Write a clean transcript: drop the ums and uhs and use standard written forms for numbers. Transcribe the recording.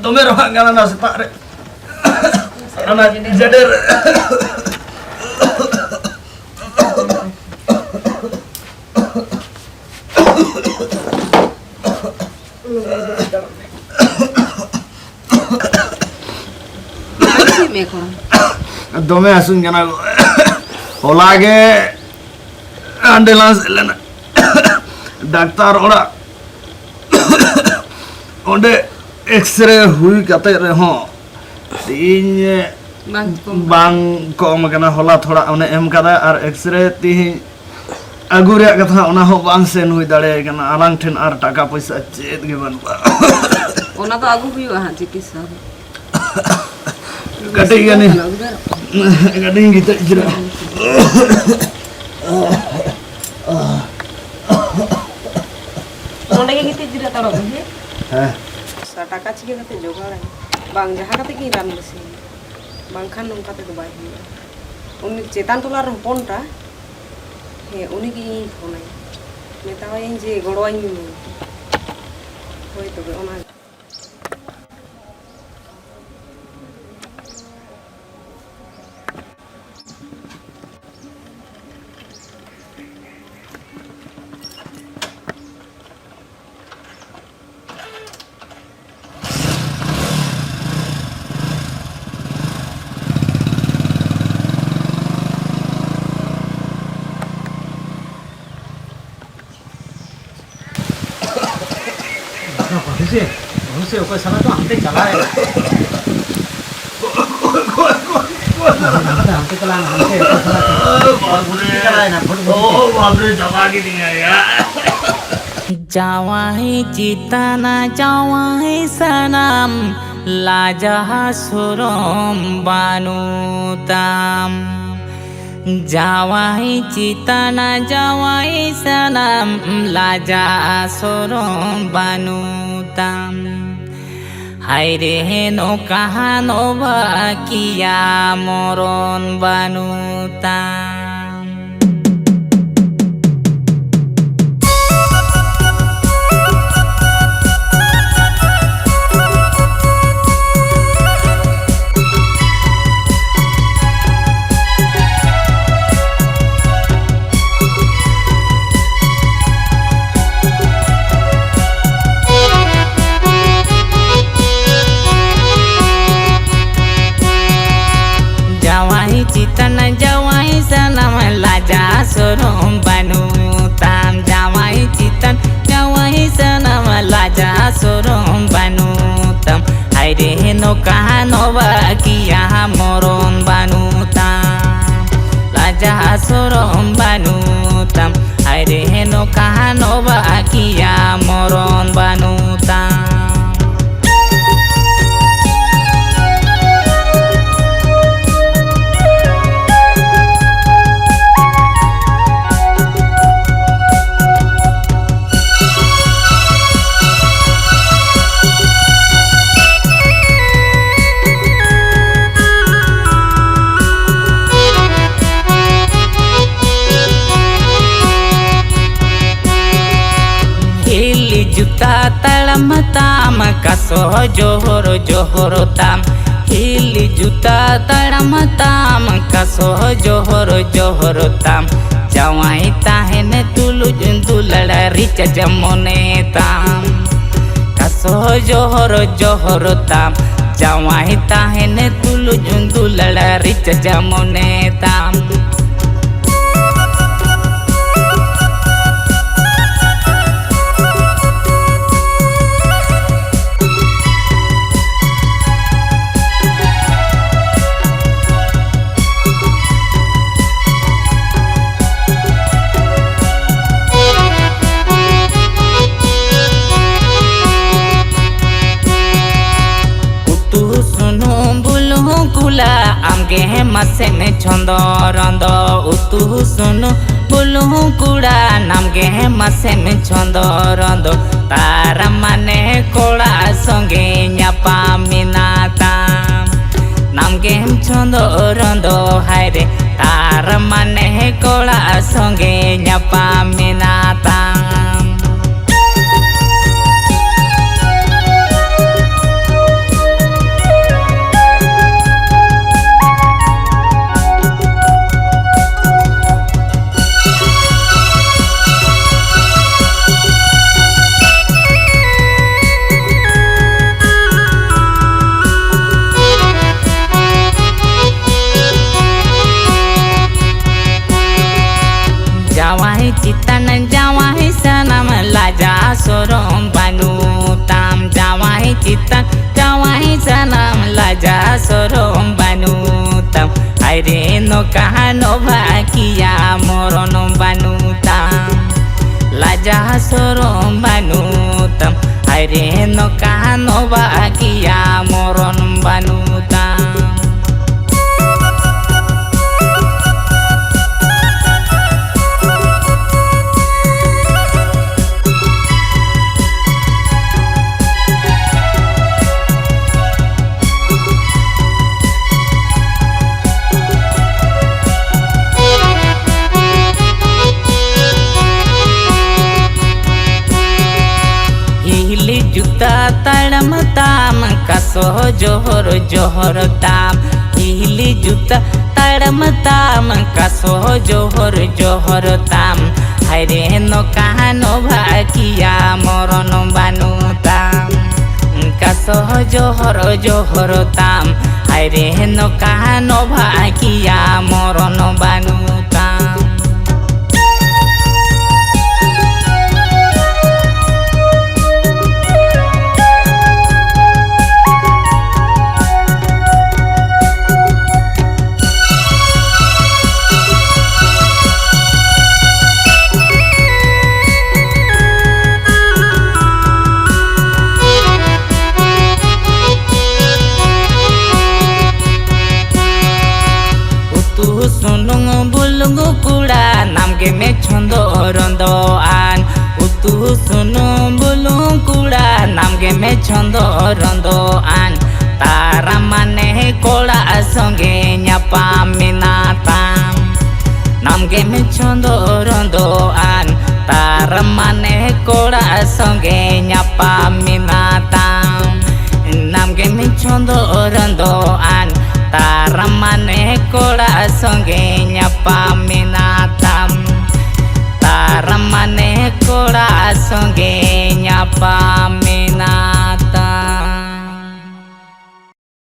Dome rohak ngana nasi tak re. Anak jader. Dome asun ngana holage ambulance lena. Doctor ora onde X-ray hui kate reho तीन बांग को मकना होला थोड़ा उन्हें M कदा और एक्सरे ती अगुरे कथा उन्हें हो बांग से नुई दाड़े कना आलांग ठेन और टाका पैसा चेत के बनवा उन्हें तो आगू भी वहाँ चिकित्सा कटे गने कटे गीत जरा उन्हें के गीत जरा तारो भी है टाका चिके कते जोगाड़ है bang jahat kata ki ram besi bang kan nung kata tu bayi uni cetan tu lar pon ta he uni ki phone ai meta wai je goro ai ni hoi to be ona से ऊपर समय तो हमसे चला है हमसे चला हमसे चला है ना बाप रे दबा के नहीं आया जावा है चिताना जावा है सनम लाजा सुरम बानुताम जावा है चिताना जावा है सनम लाजा सुरम बानुताम हाय रे नो कहा नो किया मरन बानुताम चितन जवाई सनम लाजा सुरम बानुताम जवाई चितन जवाई सनम लाजा सुरम बानुताम हाय रे नो कहा नो किया मरन बानुताम लाजा सुरम बानुताम हाय रे नो कहा नो किया मरन बानुताम जुता तड़म ताम कसो जोहर जोहर ताम हिली जुता तड़म ताम कसो जोहर जोहर ताम जवाई ताहन तुलु दुलड़ा रिच जमुने ताम कसो जोहर जोहर ताम जवाई ताहन तुलु दुलड़ा रिच जमुने ताम आमगे मसेन छंदरंद उतु सुनु बुलु कुड़ा नामगे मसेन छंदरंद तार माने कोड़ा संगे न्यापा मिनाता नामगे छंदरंद हाय रे तार माने कोड़ा संगे न्यापा मिनाता kahano bakia moron banutam laja sorom banutam aire no kahano bakia moron banutam. जुता तड़म ताम कसो जोहर जोहर ताम हिली जुता तड़म ताम कसो जोहर जोहर ताम हरे नो कहनो भाकिया मोरन बानु ताम कसो जोहर जोहर ताम हरे नो कहनो भाकिया मोरन बानु ताम. Sunung bulung kuda nam game chondo rondo an utu sunung bulung kuda nam game chondo rondo an taramane kola songe nyapa minatam nam game chondo rondo an taramane kola songe nyapa minatam nam game chondo rondo an taramane kola songe nyapa minatam taramane kola songe nyapa minatam.